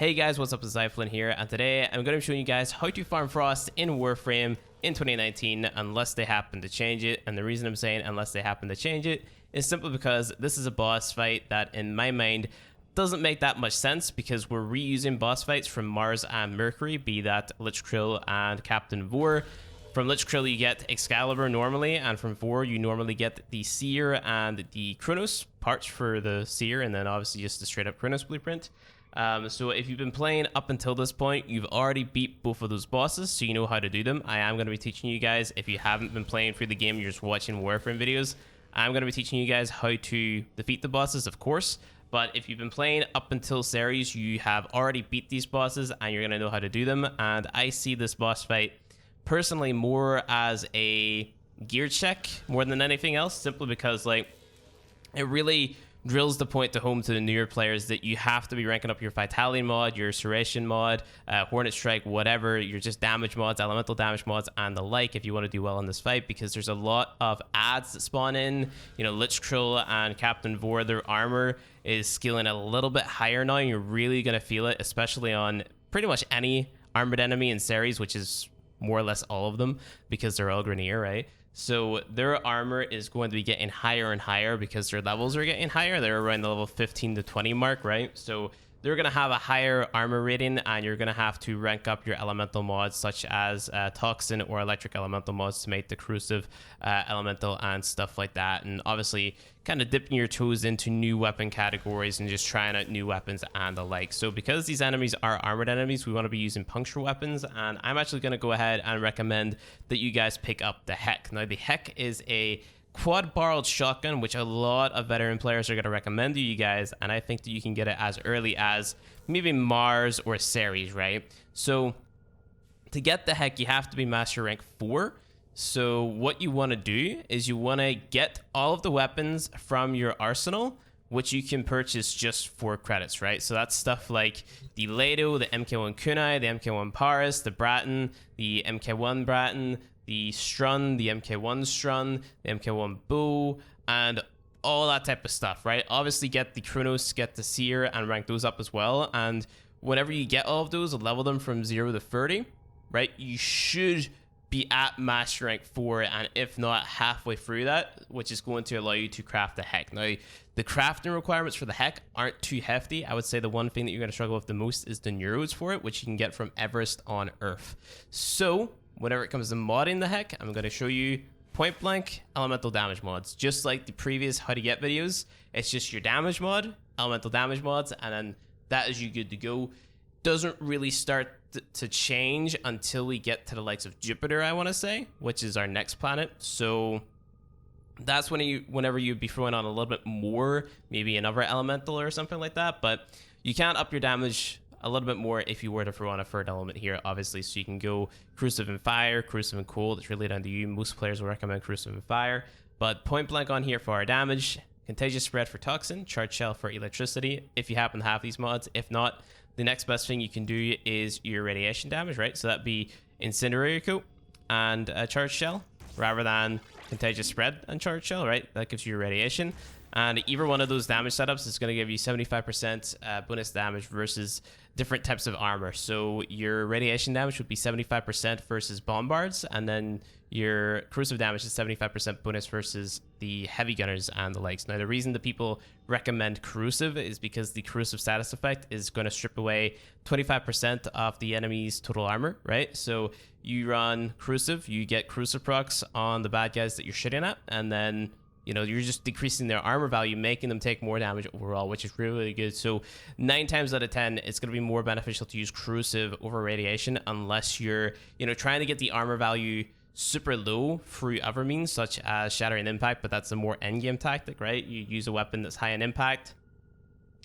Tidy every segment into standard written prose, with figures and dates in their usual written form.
Hey guys, what's up? It's Zyflin here, and today I'm going to be showing you guys how to farm Frost in Warframe in 2019 unless they happen to change it. And the reason I'm saying unless they happen to change it is simply because this is a boss fight that in my mind doesn't make that much sense, because we're reusing boss fights from Mars and Mercury, be that Lich Krill and Captain Vor. From Lich Krill you get Excalibur normally, and from Vor you normally get the Seer and the Chronos parts for the Seer, and then obviously just the straight up Chronos blueprint. So if you've been playing up until this point, you've already beat both of those bosses, so you know how to do them. I am going to be teaching you guys, if you haven't been playing through the game, you're just watching Warframe videos, I'm going to be teaching you guys how to defeat the bosses, of course. But if you've been playing up until Ceres, you have already beat these bosses, and you're going to know how to do them. And I see this boss fight personally more as a gear check more than anything else, simply because like it really drills the point to home to the newer players that you have to be ranking up your Vitality mod, your Ceration mod, Hornet Strike, whatever, your just damage mods, elemental damage mods, and the like if you want to do well in this fight, because there's a lot of adds that spawn in. You know, Lich Krill and Captain Vor, their armor is scaling a little bit higher now, and you're really going to feel it, especially on pretty much any armored enemy in Ceres, which is more or less all of them, because they're all Grenier, right? So their armor is going to be getting higher and higher because their levels are getting higher. They're around the level 15 to 20 mark, right? So they're going to have a higher armor rating, and you're going to have to rank up your elemental mods, such as Toxin or electric elemental mods, to make the corrosive elemental and stuff like that. And obviously kind of dipping your toes into new weapon categories and just trying out new weapons and the like. So because these enemies are armored enemies, we want to be using puncture weapons, and I'm actually going to go ahead and recommend that you guys pick up the Heck. Now the Heck is a quad barreled shotgun, which a lot of veteran players are going to recommend to you guys, and I think that you can get it as early as maybe Mars or Ceres, right? So to get the Heck, you have to be master rank 4. So what you want to do is you want to get all of the weapons from your arsenal, which you can purchase just for credits, right? So that's stuff like the Lado, the MK1 Kunai, the MK1 Paris, the Bratton, the MK1 Bratton, the Strun, the MK1 Strun, the MK1 Bow, and all that type of stuff, right? Obviously get the Chronos, get the Seer, and rank those up as well. And whenever you get all of those, level them from 0 to 30, right? You should be at master rank 4, and if not, halfway through that, which is going to allow you to craft the Heck. Now, the crafting requirements for the Heck aren't too hefty. I would say the one thing that you're going to struggle with the most is the Neuros for it, which you can get from Everest on Earth. So whenever it comes to modding the Heck, I'm going to show you point blank elemental damage mods, just like the previous how to get videos. It's just your damage mod, elemental damage mods, and then that is you good to go. Doesn't really start to change until we get to the likes of Jupiter, I want to say, which is our next planet. So that's whenever you'd be throwing on a little bit more, maybe another elemental or something like that. But you can up your damage a little bit more if you were to throw on a third element here, obviously. So you can go corrosive and fire, corrosive and cold. It's really down to you. Most players will recommend corrosive and fire, but point blank on here for our damage, contagious spread for toxin, charge shell for electricity, if you happen to have these mods. If not, the next best thing you can do is your radiation damage, right? So that'd be incendiary coat and a charge shell, rather than contagious spread and charge shell, right? That gives you your radiation. And either one of those damage setups is going to give you 75% bonus damage versus different types of armor. So your radiation damage would be 75% versus bombards, and then your corrosive damage is 75% bonus versus the heavy gunners and the likes. Now, the reason that people recommend corrosive is because the corrosive status effect is going to strip away 25% of the enemy's total armor, right? So you run corrosive, you get corrosive procs on the bad guys that you're shooting at, and then you know, you're just decreasing their armor value, making them take more damage overall, which is really, really good. So 9 times out of 10, it's going to be more beneficial to use corrosive over radiation, unless you're, you know, trying to get the armor value super low through other means, such as shattering impact, but that's a more endgame tactic, right? You use a weapon that's high in impact.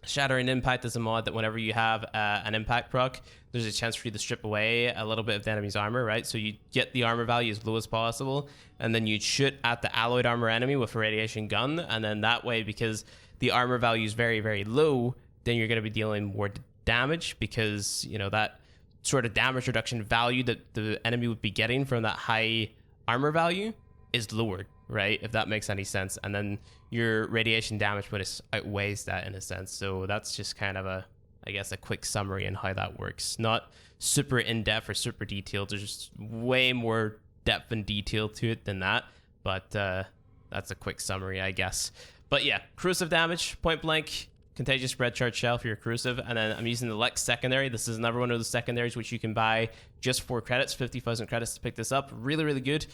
Shattering impact is a mod that whenever you have an impact proc, there's a chance for you to strip away a little bit of the enemy's armor, right? So you get the armor value as low as possible, and then you shoot at the alloyed armor enemy with a radiation gun, and then that way, because the armor value is very, very low, then you're going to be dealing more damage, because, you know, that sort of damage reduction value that the enemy would be getting from that high armor value is lowered, right? If that makes any sense. And then your radiation damage bonus outweighs that in a sense. So that's just kind of a I guess, a quick summary on how that works. Not super in-depth or super detailed. There's just way more depth and detail to it than that. But that's a quick summary, I guess. But yeah, corrosive damage, point blank, contagious spread charge shell for your corrosive. And then I'm using the Lex secondary. This is another one of the secondaries which you can buy just for credits, 50,000 credits to pick this up. Really, really good.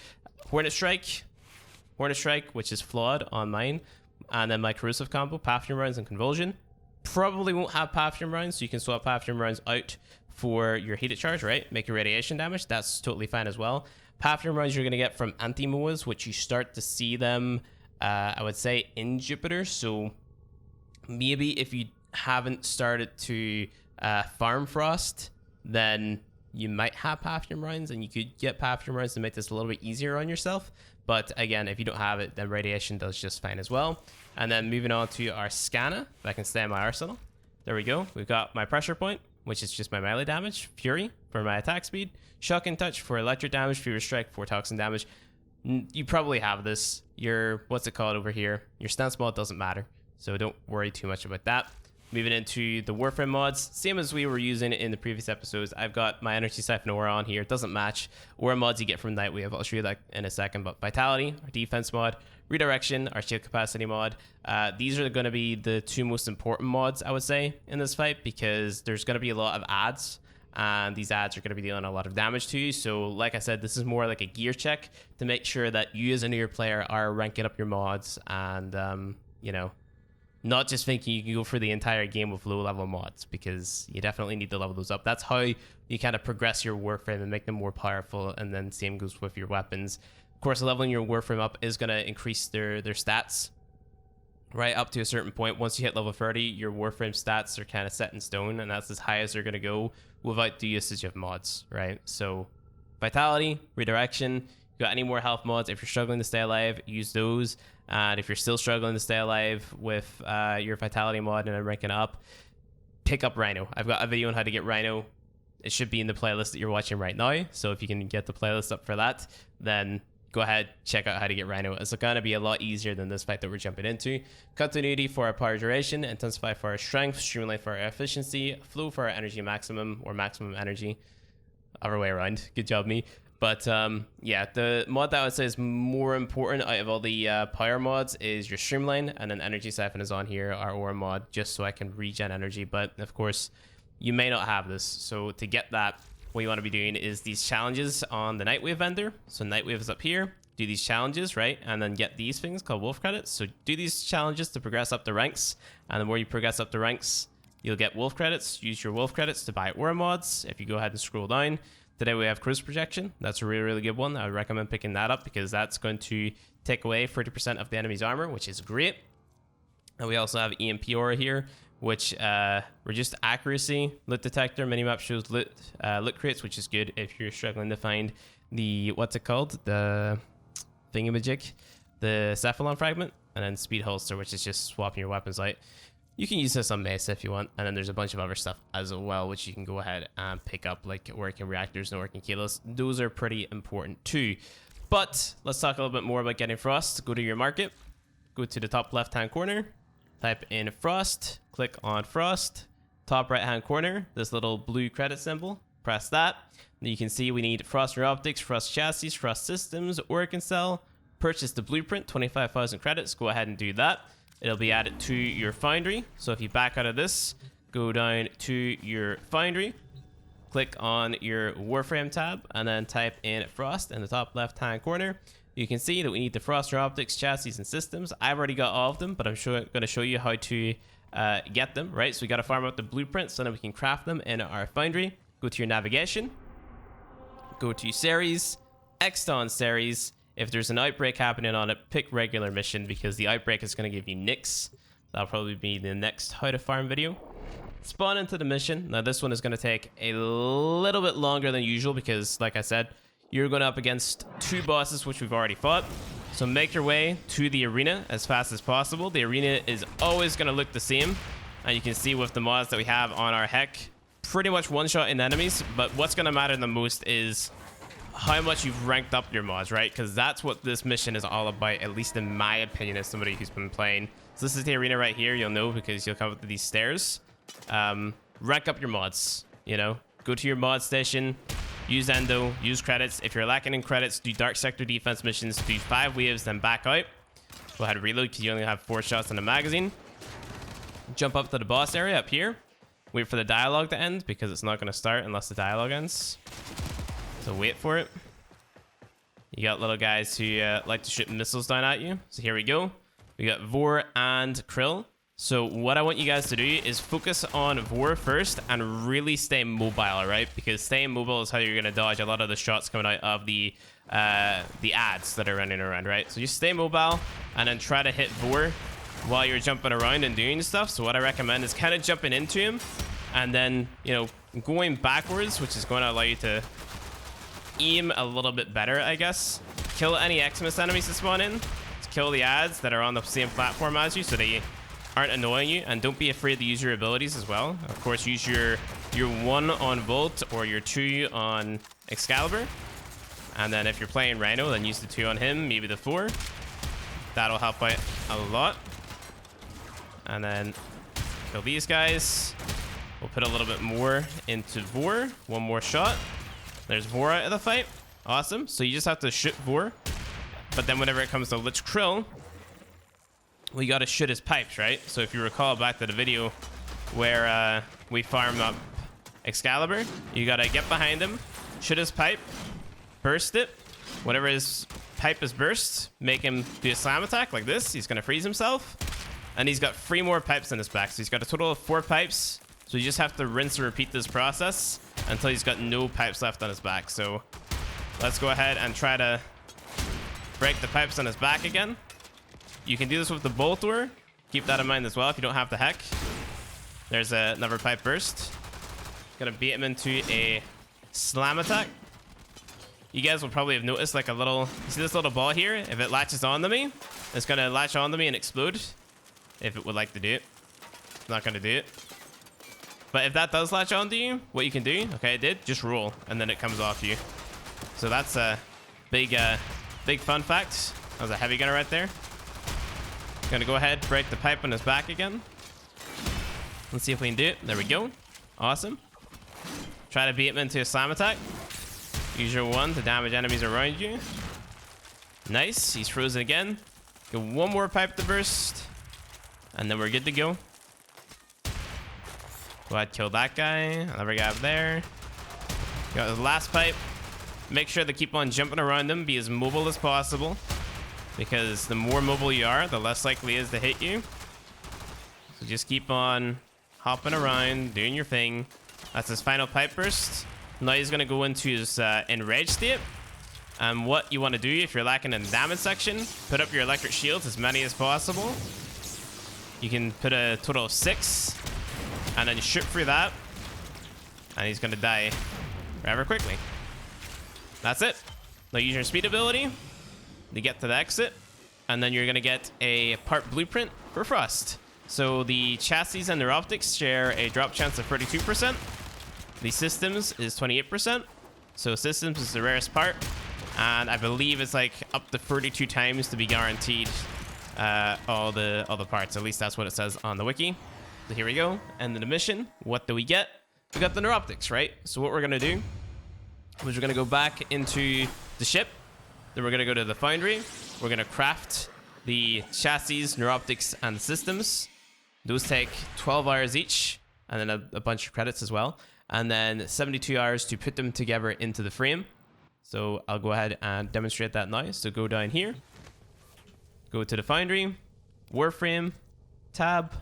Hornet Strike, which is flawed on mine. And then my corrosive combo, Pathogen Rounds and Convulsion. Probably won't have Pathogen Rounds, so you can swap Pathogen Rounds out for your heated charge, right? Make your radiation damage. That's totally fine as well. Pathogen Rounds you're going to get from Anti-MOAs, which you start to see them, I would say, in Jupiter. So maybe if you haven't started to farm Frost, then you might have Pathogen Rounds, and you could get Pathogen Rounds to make this a little bit easier on yourself. But again, if you don't have it, then radiation does just fine as well. And then moving on to our Scanna, if I can stay in my arsenal. There we go. We've got my pressure point, which is just my melee damage. Fury for my attack speed. Shocking Touch for electric damage. Fever Strike for toxin damage. You probably have this. Your, what's it called over here? Your stance mod doesn't matter, so don't worry too much about that. Moving into the Warframe mods, same as we were using in the previous episodes. I've got my Energy Siphon Aura on here. It doesn't match Aura mods you get from Nightwave. I'll show you that in a second. But Vitality, our defense mod, Redirection, our shield capacity mod. These are going to be the two most important mods, I would say, in this fight, because there's going to be a lot of adds, and these adds are going to be dealing a lot of damage to you. So like I said, this is more like a gear check to make sure that you as a newer player are ranking up your mods and, you know, not just thinking you can go for the entire game with low level mods, because you definitely need to level those up. That's how you kind of progress your Warframe and make them more powerful, and then same goes with your weapons. Of course, leveling your Warframe up is going to increase their stats, right, up to a certain point. Once you hit level 30, your Warframe stats are kind of set in stone, and that's as high as they're going to go without the usage of mods, right? So Vitality, Redirection, you got any more health mods, if you're struggling to stay alive, use those. And if you're still struggling to stay alive with your Vitality mod and ranking up, pick up Rhino. I've got a video on how to get Rhino. It should be in the playlist that you're watching right now. So if you can get the playlist up for that, then go ahead, check out how to get Rhino. It's going to be a lot easier than this fight that we're jumping into. Continuity for our power duration, Intensify for our strength, Streamline for our efficiency, Flow for our energy maximum or maximum energy. Other way around. Good job, me. But yeah, the mod that I would say is more important out of all the power mods is your Streamline, and then Energy Siphon is on here, our Aura mod, just so I can regen energy. But of course, you may not have this. So to get that, what you want to be doing is these challenges on the Nightwave vendor. So Nightwave is up here. Do these challenges, right? And then get these things called Wolf credits. So do these challenges to progress up the ranks. And the more you progress up the ranks, you'll get Wolf credits. Use your Wolf credits to buy Aura mods. If you go ahead and scroll down, today we have Cruise Projection. That's a really, really good one. I would recommend picking that up because that's going to take away 30% of the enemy's armor, which is great. And we also have EMP Aura here, which reduced accuracy. Lit Detector minimap shows lit crates, which is good if you're struggling to find the, what's it called? The thingamajig, the Cephalon Fragment, and then Speed Holster, which is just swapping your weapons out. You can use this on Mesa if you want, and then there's a bunch of other stuff as well, which you can go ahead and pick up, like working reactors and working kilos. Those are pretty important too. But let's talk a little bit more about getting Frost. Go to your market, go to the top left-hand corner, type in Frost, click on Frost, top right-hand corner, this little blue credit symbol, press that. You can see we need Frost Rear Optics, Frost Chassis, Frost Systems, Oricon Cell, purchase the blueprint, 25,000 credits, go ahead and do that. It'll be added to your Foundry. So if you back out of this, go down to your Foundry, click on your Warframe tab, and then type in Frost in the top left-hand corner. You can see that we need the Frost Rear Optics, Chassis, and Systems. I've already got all of them, but I'm going to show you how to get them, right? So we got to farm out the blueprints so that we can craft them in our Foundry. Go to your navigation, go to Ceres, Exton Ceres. If there's an outbreak happening on it, pick regular mission because the outbreak is going to give you nicks. That'll probably be the next how to farm video. Spawn into the mission. Now this one is going to take a little bit longer than usual because, like I said, you're going up against two bosses which we've already fought. So make your way to the arena as fast as possible. The arena is always going to look the same. And you can see with the mods that we have on our heck, pretty much one-shot in enemies. But what's going to matter the most is how much you've ranked up your mods, right? Because that's what this mission is all about, at least in my opinion, as somebody who's been playing. So this is the arena right here. You'll know because you'll come up to these stairs. rank up your mods. You know, go to your mod station, use endo, use credits. If you're lacking in credits, do dark sector defense missions, do 5 waves, then back out. Go ahead and reload because you only have 4 shots in the magazine. Jump up to the boss area up here. Wait for the dialogue to end because it's not going to start unless the dialogue ends. So wait for it. You got little guys who like to shoot missiles down at you. So here we go. We got Vor and Krill. So what I want you guys to do is focus on Vor first and really stay mobile, right? Because staying mobile is how you're going to dodge a lot of the shots coming out of the ads that are running around, right? So just stay mobile and then try to hit Vor while you're jumping around and doing stuff. So what I recommend is kind of jumping into him and then, you know, going backwards, which is going to allow you to aim a little bit better, I guess. Kill any Xmas enemies that spawn in. Kill the ads that are on the same platform as you so they aren't annoying you, and don't be afraid to use your abilities as well. Of course, use your 1 on Volt or your 2 on Excalibur. And then if you're playing Rhino, then use the 2 on him, maybe the 4. That'll help out a lot. And then kill these guys. We'll put a little bit more into Vor. 1 more shot. There's Vor out of the fight. Awesome. So you just have to shoot Vor. But then whenever it comes to Lich Krill, we got to shoot his pipes, right? So if you recall back to the video where we farmed up Excalibur, you got to get behind him, shoot his pipe, burst it. Whenever his pipe is burst, make him do a slam attack like this. He's going to freeze himself. And he's got 3 more pipes in his back. So he's got a total of 4 pipes. So you just have to rinse and repeat this process until he's got no pipes left on his back. So let's go ahead and try to break the pipes on his back again. You can do this with the Boltor. Keep that in mind as well if you don't have the heck. There's another pipe burst. Gonna beat him into a slam attack. You guys will probably have noticed like a little... You see this little ball here? If it latches onto me, it's gonna latch onto me and explode. If it would like to do it. It's not gonna do it. But if that does latch onto you, what you can do... Okay, it did. Just roll. And then it comes off you. So that's a big fun fact. That was a heavy gunner right there. Gonna go ahead, break the pipe on his back again. Let's see if we can do it. There we go. Awesome. Try to beat him into a slam attack. Use your 1 to damage enemies around you. Nice. He's frozen again. Get 1 more pipe to burst. And then we're good to go. Go ahead, kill that guy. Another guy up there. Got his last pipe. Make sure to keep on jumping around them. Be as mobile as possible. Because the more mobile you are, the less likely it is to hit you. So just keep on hopping around, doing your thing. That's his final pipe burst. Now he's going to go into his enraged state. And what you want to do if you're lacking in the damage section, put up your electric shields as many as possible. You can put a total of 6. And then you shoot through that. And he's going to die rather quickly. That's it. Now use your speed ability to get to the exit. And then you're going to get a part blueprint for Frost. So the chassis and their optics share a drop chance of 32%. The systems is 28%. So systems is the rarest part. And I believe it's like up to 32 times to be guaranteed all the parts. At least that's what it says on the wiki. So here we go. End of the mission. What do we get? We got the neuroptics, right? So what we're going to do is we're going to go back into the ship. Then we're going to go to the foundry. We're going to craft the chassis, neuroptics, and the systems. Those take 12 hours each, and then a bunch of credits as well. And then 72 hours to put them together into the frame. So I'll go ahead and demonstrate that now. So go down here. Go to the foundry. Warframe. Tab.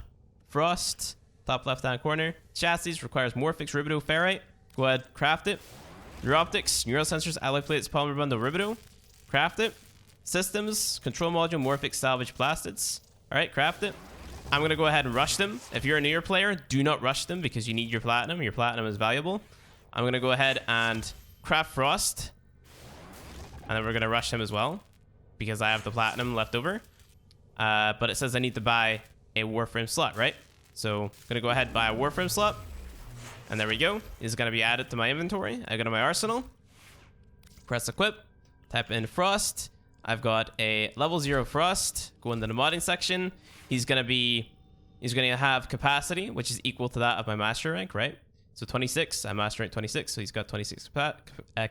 Frost. Top left-hand corner. Chassis requires Morphix, Ribido, Ferrite. Go ahead, craft it. Neuroptics, Neural Sensors, Alloy Plates, Polymer Bundle, Ribido. Craft it. Systems, Control Module, Morphix, Salvage, Plastids. Alright, craft it. I'm going to go ahead and rush them. If you're a newer player, do not rush them because you need your platinum. Your platinum is valuable. I'm going to go ahead and craft Frost. And then we're going to rush him as well because I have the platinum left over. But it says I need to buy a Warframe slot, right? So I'm going to go ahead and buy a Warframe slot. And there we go. It's going to be added to my inventory. I go to my arsenal. Press equip. Type in Frost. I've got a level 0 Frost. Go into the modding section. He's going to be He's going to have capacity, which is equal to that of my master rank, right? So 26, I'm master rank 26, so he's got 26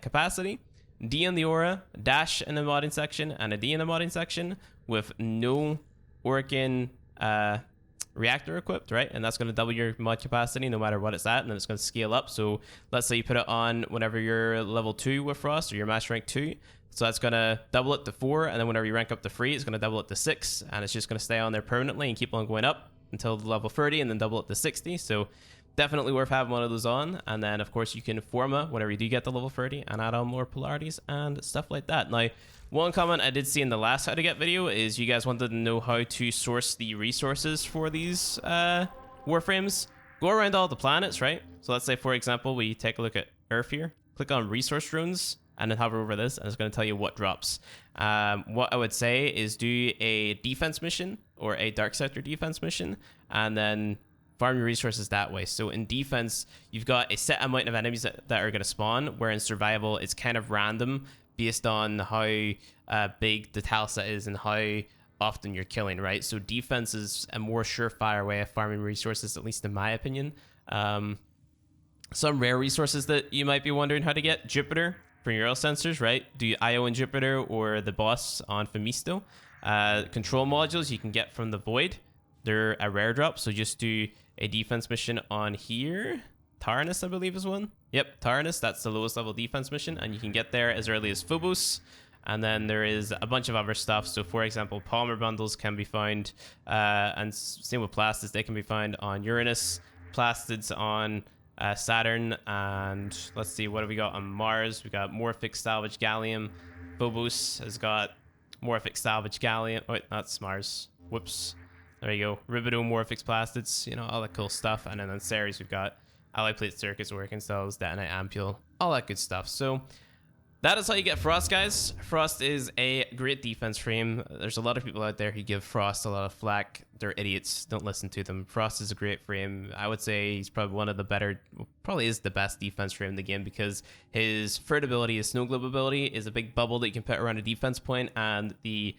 capacity. D on the aura, dash in the modding section, and a D in the modding section with no Orkin reactor equipped, right? And that's going to double your mod capacity no matter what it's at, and then it's going to scale up. So let's say you put it on whenever you're level 2 with Frost, or you're master rank 2. So that's going to double it to 4, and then whenever you rank up to 3, it's going to double it to 6, and it's just going to stay on there permanently and keep on going up until level 30, and then double it to 60. So definitely worth having one of those on. And then of course you can forma whenever you do get to level 30 and add on more polarities and stuff like that. Now, one comment I did see in the last how to get video is you guys wanted to know how to source the resources for these warframes. Go around all the planets, right? So let's say, for example, we take a look at Earth here, click on resource drones, and then hover over this, and it's going to tell you what drops. What I would say is do a defense mission or a dark sector defense mission, and then farm your resources that way. So in defense, you've got a set amount of enemies that are going to spawn, where in survival, it's kind of random based on how big the tile set is and how often you're killing, right? So defense is a more surefire way of farming resources, at least in my opinion. Some rare resources that you might be wondering how to get: Jupiter for neural sensors, right? Do IO in Jupiter or the boss on Femisto. Control modules you can get from the Void. They're a rare drop, so just do a defense mission on here. Tyrannus, I believe, is one. Yep, Tyrannus, that's the lowest level defense mission, and you can get there as early as Phobos. And then there is a bunch of other stuff. So for example, polymer bundles can be found, and same with plastids, they can be found on Uranus, plastids on Saturn, and let's see, what have we got on Mars? We got morphic salvage gallium. Phobos has got morphic salvage gallium. Oh, wait, that's Mars. Whoops. There you go. Ribidomorphics, plastids, you know, all that cool stuff. And then on Ceres, we've got alloy plate circuits, working cells, detonite ampule, all that good stuff. So that is how you get Frost, guys. Frost is a great defense frame. There's a lot of people out there who give Frost a lot of flack. They're idiots. Don't listen to them. Frost is a great frame. I would say he's probably one of the better, probably is the best defense frame in the game, because his third ability, his snow globe ability, is a big bubble that you can put around a defense point, and the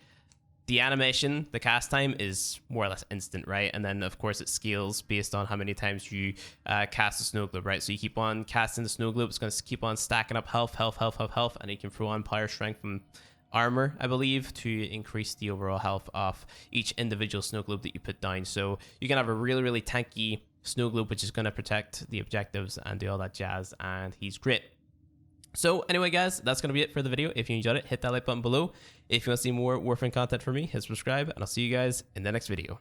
animation, the cast time, is more or less instant, right? And then, of course, it scales based on how many times you cast the snow globe, right? So you keep on casting the snow globe, it's going to keep on stacking up health, and you can throw on power, strength, and armor, I believe, to increase the overall health of each individual snow globe that you put down. So you can have a really, really tanky snow globe, which is going to protect the objectives and do all that jazz, and he's great. So anyway, guys, that's going to be it for the video. If you enjoyed it, hit that like button below. If you want to see more Warframe content from me, hit subscribe, and I'll see you guys in the next video.